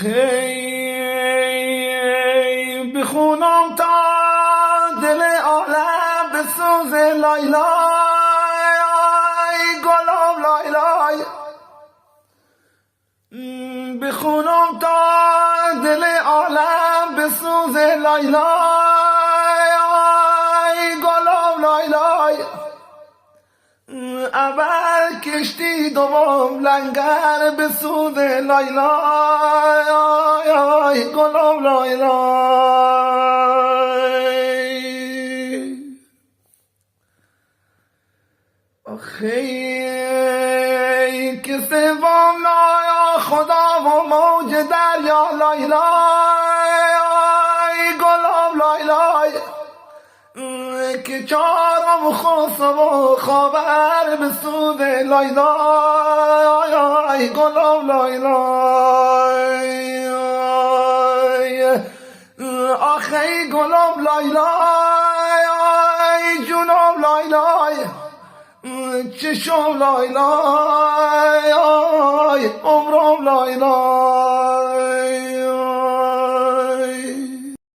آخی بخونم تا دل عالم بسوز لایلای گلم لایلای بخونم تا دل عالم بسوز لایلای گلم لایلای اول کشتی دوم لنگر بسوز لایلای گلم لایلای آخی که سوم لایا خدا و موج دریا لایلای گلم لایلای که چارم خسرو و خاور به سود لایلای گلم لایلای آخی گلم لایلای جونم لایلای چشم لایلای عمرم لایلای